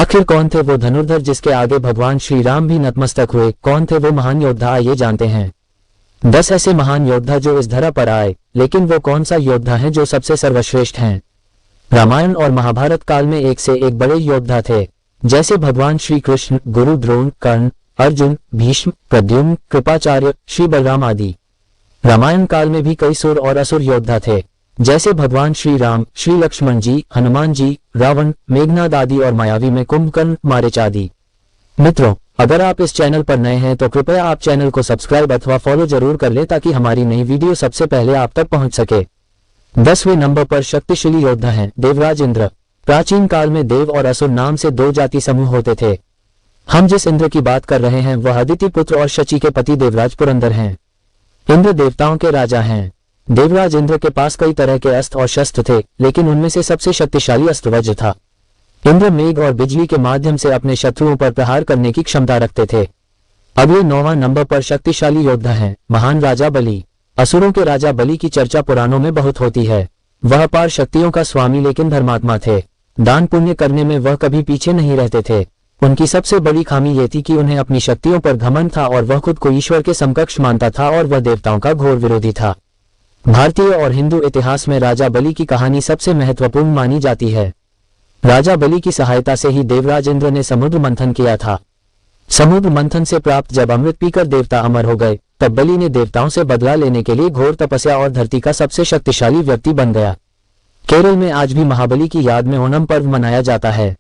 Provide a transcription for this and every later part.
आखिर कौन थे वो धनुर्धर जिसके आगे भगवान श्री राम भी नतमस्तक हुए? कौन थे वो महान योद्धा, आइए जानते हैं 10 ऐसे महान योद्धा जो इस धरा पर आए। लेकिन वो कौन सा योद्धा है जो सबसे सर्वश्रेष्ठ हैं? रामायण और महाभारत काल में एक से एक बड़े योद्धा थे, जैसे भगवान श्री कृष्ण, गुरु द्रोण, कर्ण, अर्जुन, भीष्म, प्रद्युम्न, कृपाचार्य, श्री बलराम आदि। रामायण काल में भी कई सुर और असुर योद्धा थे, जैसे भगवान श्री राम, श्री लक्ष्मण जी, हनुमान जी, रावण, मेघनाद आदि और मायावी में कुंभकर्ण, मारीच आदि। मित्रों, अगर आप इस चैनल पर नए हैं तो कृपया आप चैनल को सब्सक्राइब अथवा फॉलो जरूर कर लें ताकि हमारी नई वीडियो सबसे पहले आप तक पहुंच सके। 10वें नंबर पर शक्तिशाली योद्धा हैं देवराज इंद्र। प्राचीन काल में देव और असुर नाम से दो जाति समूह होते थे। हम जिस इंद्र की बात कर रहे हैं वह अदिति पुत्र और शची के पति देवराज पुरंदर हैं। इंद्र देवताओं के राजा हैं। देवराज इंद्र के पास कई तरह के अस्त्र और शस्त्र थे, लेकिन उनमें से सबसे शक्तिशाली अस्त्र वज्र था। इंद्र मेघ और बिजली के माध्यम से अपने शत्रुओं पर प्रहार करने की क्षमता रखते थे। अगले 9वां नंबर पर शक्तिशाली योद्धा हैं महान राजा बलि। असुरों के राजा बलि की चर्चा पुराणों में बहुत होती है। वह अपार शक्तियों का स्वामी लेकिन धर्मात्मा थे। दान पुण्य करने में वह कभी पीछे नहीं रहते थे। उनकी सबसे बड़ी खामी ये थी कि उन्हें अपनी शक्तियों पर घमंड था और वह खुद को ईश्वर के समकक्ष मानता था और वह देवताओं का घोर विरोधी था। भारतीय और हिंदू इतिहास में राजा बलि की कहानी सबसे महत्वपूर्ण मानी जाती है। राजा बलि की सहायता से ही देवराज इंद्र ने समुद्र मंथन किया था। समुद्र मंथन से प्राप्त जब अमृत पीकर देवता अमर हो गए, तब बलि ने देवताओं से बदला लेने के लिए घोर तपस्या और धरती का सबसे शक्तिशाली व्यक्ति बन गया। केरल में आज भी महाबली की याद में ओणम पर्व मनाया जाता है।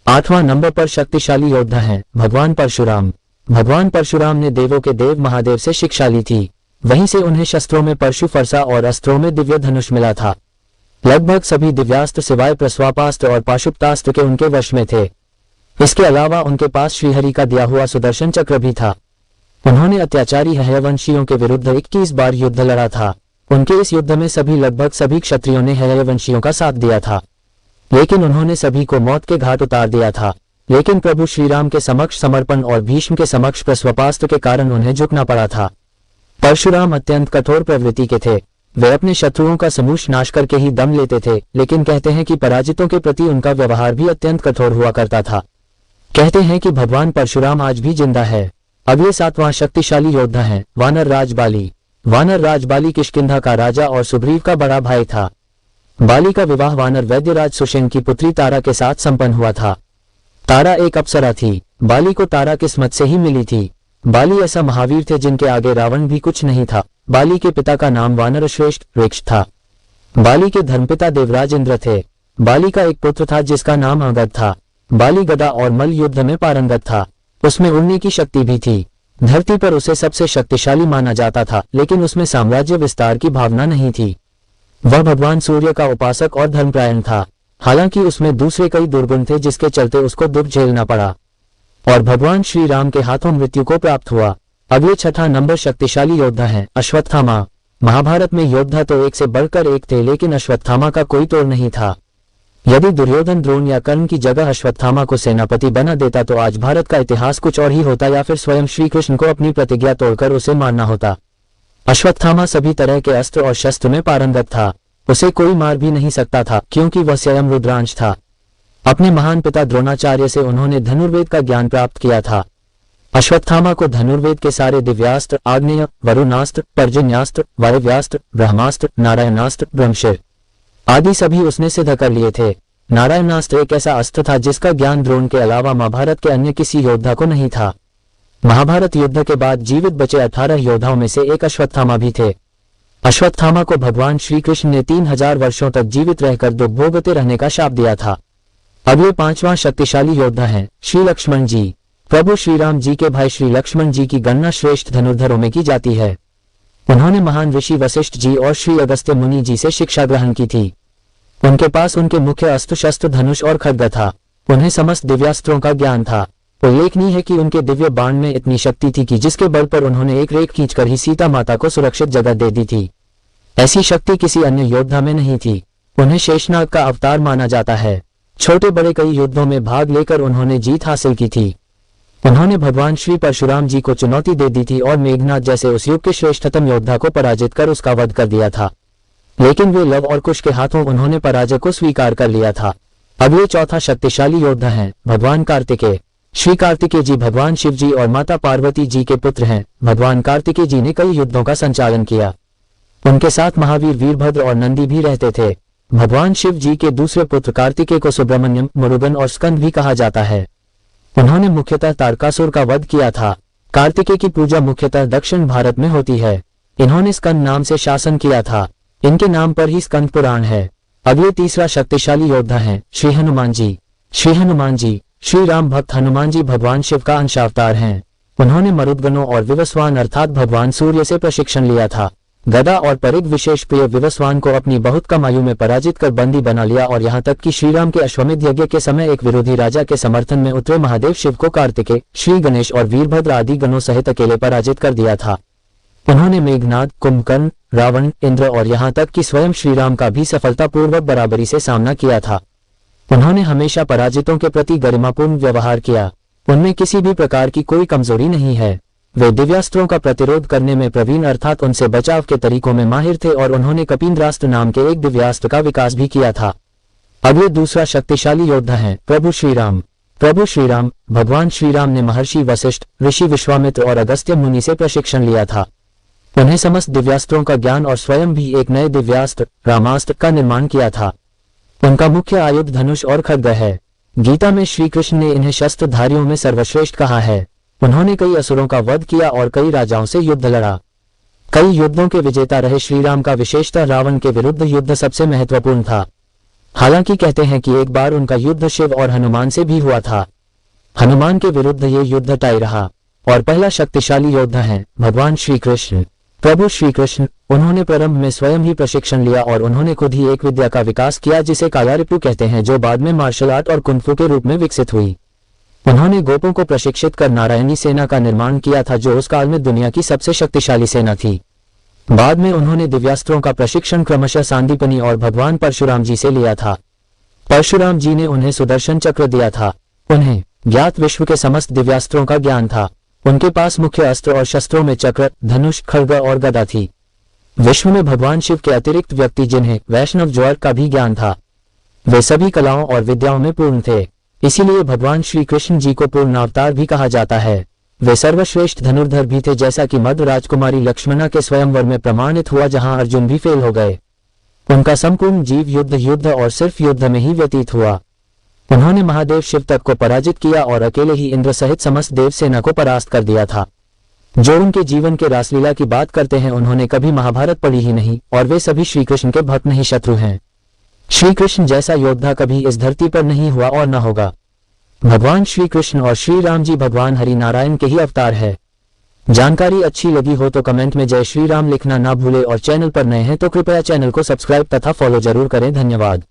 8वां नंबर पर शक्तिशाली योद्धा हैं भगवान परशुराम। भगवान परशुराम ने देवों के देव महादेव से शिक्षा ली थी। वहीं से उन्हें शस्त्रों में परशु फरसा और अस्त्रों में दिव्य धनुष मिला था। लगभग सभी दिव्यास्त्र सिवाय प्रस्वापास्त्र और पाशुपतास्त्र के उनके वश में थे। इसके अलावा उनके पास श्रीहरि का दिया हुआ सुदर्शन चक्र भी था। उन्होंने अत्याचारी हयवंशियों के विरुद्ध 21 बार युद्ध लड़ा था। उनके इस युद्ध में लगभग सभी क्षत्रियों ने हयवंशियों का साथ दिया था, लेकिन उन्होंने सभी को मौत के घाट उतार दिया था। लेकिन प्रभु श्रीराम के समक्ष समर्पण और भीष्म के समक्ष प्रस्वापास्त्र के कारण उन्हें झुकना पड़ा था। परशुराम अत्यंत कठोर प्रवृत्ति के थे। वे अपने शत्रुओं का समूह नाश करके ही दम लेते थे, लेकिन कहते हैं कि पराजितों के प्रति उनका व्यवहार भी अत्यंत कठोर हुआ करता था। कहते हैं कि भगवान परशुराम आज भी जिंदा है। अगले 7वां शक्तिशाली योद्धा हैं वानर राज बाली। वानर राज बाली किष्किंधा का राजा और सुग्रीव का बड़ा भाई था। बाली का विवाह वानर वैद्यराज सुषेण की पुत्री तारा के साथ संपन्न हुआ था। तारा एक अप्सरा थी। बाली को तारा किस्मत से ही मिली थी। बाली ऐसा महावीर थे जिनके आगे रावण भी कुछ नहीं था। बाली के पिता का नाम वानर श्रेष्ठ वृक्ष था। बाली के धर्मपिता देवराज इंद्र थे। बाली का एक पुत्र था जिसका नाम अंगद था। बाली गदा और मल्ल युद्ध में पारंगत था। उसमें उड़ने की शक्ति भी थी। धरती पर उसे सबसे शक्तिशाली माना जाता था, लेकिन उसमें साम्राज्य विस्तार की भावना नहीं थी। वह भगवान सूर्य का उपासक और धर्मपरायण था। हालांकि उसमें दूसरे कई दुर्गुण थे जिसके चलते उसको दुख झेलना पड़ा और भगवान श्री राम के हाथों मृत्यु को प्राप्त हुआ। अगले 6वां नंबर शक्तिशाली योद्धा हैं अश्वत्थामा। महाभारत में योद्धा तो एक से बढ़कर एक थे, लेकिन अश्वत्थामा का कोई तोड़ नहीं था। यदि दुर्योधन, द्रोण या कर्ण की जगह अश्वत्थामा को सेनापति बना देता तो आज भारत का इतिहास कुछ और ही होता, या फिर स्वयं श्री कृष्ण को अपनी प्रतिज्ञा तोड़कर उसे मारना होता। अश्वत्थामा सभी तरह के अस्त्र और शस्त्र में पारंगत था। उसे कोई मार भी नहीं सकता था क्योंकि वह स्वयं रुद्रांश था। अपने महान पिता द्रोणाचार्य से उन्होंने धनुर्वेद का ज्ञान प्राप्त किया था। अश्वत्थामा को धनुर्वेद के सारे दिव्यास्त्र, आग्नेय, वरुणास्त्र, पर्जन्यास्त्र, वायव्यास्त्र, ब्रह्मास्त्र, नारायणास्त्र, ब्रह्मशिर आदि सभी उसने सिद्ध कर लिए थे। नारायणास्त्र एक ऐसा अस्त्र था जिसका ज्ञान द्रोण के अलावा महाभारत के अन्य किसी योद्धा को नहीं था। महाभारत युद्ध के बाद जीवित बचे 18 योद्धाओं में से एक अश्वत्थामा भी थे। अश्वत्थामा को भगवान श्री कृष्ण ने 3000 वर्षों तक जीवित रहकर दुख भोगते रहने का शाप दिया था। अगले 5वां शक्तिशाली योद्धा हैं श्री लक्ष्मण जी। प्रभु श्री राम जी के भाई श्री लक्ष्मण जी की गणना श्रेष्ठ धनुर्धरों में की जाती है। उन्होंने महान ऋषि वशिष्ठ जी और श्री अगस्त्य मुनि जी से शिक्षा ग्रहण की थी। उनके पास उनके मुख्य अस्त्र शस्त्र धनुष और खड्ग था। उन्हें समस्त दिव्यास्त्रों का ज्ञान था। उल्लेखनीय है कि उनके दिव्य बाण में इतनी शक्ति थी कि जिसके बल पर उन्होंने एक रेख खींचकर ही सीता माता को सुरक्षित जगह दे दी थी। ऐसी शक्ति किसी अन्य योद्धा में नहीं थी। उन्हें शेषनाग का अवतार माना जाता है। छोटे बड़े कई युद्धों में भाग लेकर उन्होंने जीत हासिल की थी। उन्होंने भगवान श्री परशुराम जी को चुनौती दे दी थी और मेघनाद जैसे उस युग के श्रेष्ठतम योद्धा को पराजित कर उसका वध कर दिया था। लेकिन वे लव और कुश के हाथों उन्होंने पराजय को स्वीकार कर लिया था। अब ये चौथा शक्तिशाली योद्धा है भगवान कार्तिकेय। श्री कार्तिकेय जी भगवान शिव जी और माता पार्वती जी के पुत्र हैं। भगवान कार्तिकेय जी ने कई युद्धों का संचालन किया। उनके साथ महावीर, वीरभद्र और नंदी भी रहते थे। भगवान शिव जी के दूसरे पुत्र कार्तिकेय को सुब्रमण्यम, मुरुगन और स्कंद भी कहा जाता है। उन्होंने मुख्यतः तारकासुर का वध किया था। कार्तिकेय की पूजा मुख्यतः दक्षिण भारत में होती है। इन्होंने स्कंद नाम से शासन किया था। इनके नाम पर ही स्कंद पुराण है। अगले तीसरा शक्तिशाली योद्धा है श्री हनुमान जी। श्री हनुमान जी श्री राम भक्त हनुमान जी भगवान शिव का अंशावतार हैं। उन्होंने मरुदगणों और विवस्वान अर्थात भगवान सूर्य से प्रशिक्षण लिया था। गदा और परिग विशेष प्रिय विवस्वान को अपनी बहुत कम आयु में पराजित कर बंदी बना लिया और यहाँ तक कि श्रीराम के अश्वमेध यज्ञ के समय एक विरोधी राजा के समर्थन में उतरे महादेव शिव को कार्तिकेय, श्री गणेश और वीरभद्र आदि गणों सहित अकेले पराजित कर दिया था। उन्होंने मेघनाद, कुंभकर्ण, रावण, इंद्र और यहाँ तक कि स्वयं श्रीराम का भी सफलतापूर्वक बराबरी से सामना किया था। उन्होंने हमेशा पराजितों के प्रति गरिमापूर्ण व्यवहार किया। उनमें किसी भी प्रकार की कोई कमजोरी नहीं है। वे दिव्यास्त्रों का प्रतिरोध करने में प्रवीण अर्थात उनसे बचाव के तरीकों में माहिर थे और उन्होंने कपिंद्रास्त्र नाम के एक दिव्यास्त्र का विकास भी किया था। अब ये दूसरा शक्तिशाली योद्धा है प्रभु श्रीराम। प्रभु श्रीराम भगवान श्रीराम ने महर्षि वशिष्ठ, ऋषि विश्वामित्र और अगस्त्य मुनि से प्रशिक्षण लिया था। उन्हें समस्त दिव्यास्त्रों का ज्ञान और स्वयं भी एक नए दिव्यास्त्र रामास्त्र का निर्माण किया था। उनका मुख्य आयुध धनुष और खड्ग है। गीता में श्री कृष्ण ने इन्हें शस्त्रधारियों में सर्वश्रेष्ठ कहा है। उन्होंने कई असुरों का वध किया और कई राजाओं से युद्ध लड़ा। कई युद्धों के विजेता रहे श्रीराम का विशेषतः रावण के विरुद्ध युद्ध सबसे महत्वपूर्ण था। हालांकि कहते हैं कि एक बार उनका युद्ध शिव और हनुमान से भी हुआ था। हनुमान के विरुद्ध ये युद्ध टाई रहा। और पहला शक्तिशाली योद्धा है भगवान श्री कृष्ण। प्रभु श्री कृष्ण उन्होंने प्रारंभ में स्वयं ही प्रशिक्षण लिया और उन्होंने खुद ही एक विद्या का विकास किया जिसे कायारिपु कहते हैं, जो बाद में मार्शल आर्ट और कुंफू के रूप में विकसित हुई। उन्होंने गोपों को प्रशिक्षित कर नारायणी सेना का निर्माण किया था जो उस काल में दुनिया की सबसे शक्तिशाली सेना थी। बाद में उन्होंने दिव्यास्त्रों का प्रशिक्षण क्रमशः सांदीपनि और भगवान परशुराम जी से लिया था। परशुराम जी ने उन्हें सुदर्शन चक्र दिया था। उन्हें ज्ञात विश्व के समस्त दिव्यास्त्रों का ज्ञान था। उनके पास मुख्य अस्त्र और शस्त्रों में चक्र, धनुष, खड्ग और गदा थी। विश्व में भगवान शिव के अतिरिक्त व्यक्ति जिन्हें वैष्णव ज्वर का भी ज्ञान था, वे सभी कलाओं और विद्याओं में पूर्ण थे। इसीलिए भगवान श्री कृष्ण जी को पूर्णावतार भी कहा जाता है। वे सर्वश्रेष्ठ धनुर्धर भी थे, जैसा कि मध्य राजकुमारी लक्ष्मणा के स्वयंवर में प्रमाणित हुआ जहां अर्जुन भी फेल हो गए। उनका संपूर्ण जीव युद्ध और सिर्फ युद्ध में ही व्यतीत हुआ। उन्होंने महादेव शिव तक को पराजित किया और अकेले ही इंद्र सहित समस्त देव सेना को परास्त कर दिया था। जो उनके जीवन के रासलीला की बात करते हैं उन्होंने कभी महाभारत पढ़ी ही नहीं और वे सभी श्री कृष्ण के भक्त नहीं शत्रु हैं। श्री कृष्ण जैसा योद्धा कभी इस धरती पर नहीं हुआ और न होगा। भगवान श्री कृष्ण और श्री राम जी भगवान हरि नारायण के ही अवतार है। जानकारी अच्छी लगी हो तो कमेंट में जय श्री राम लिखना ना भूले और चैनल पर नए हैं तो कृपया चैनल को सब्सक्राइब तथा फॉलो जरूर करें। धन्यवाद।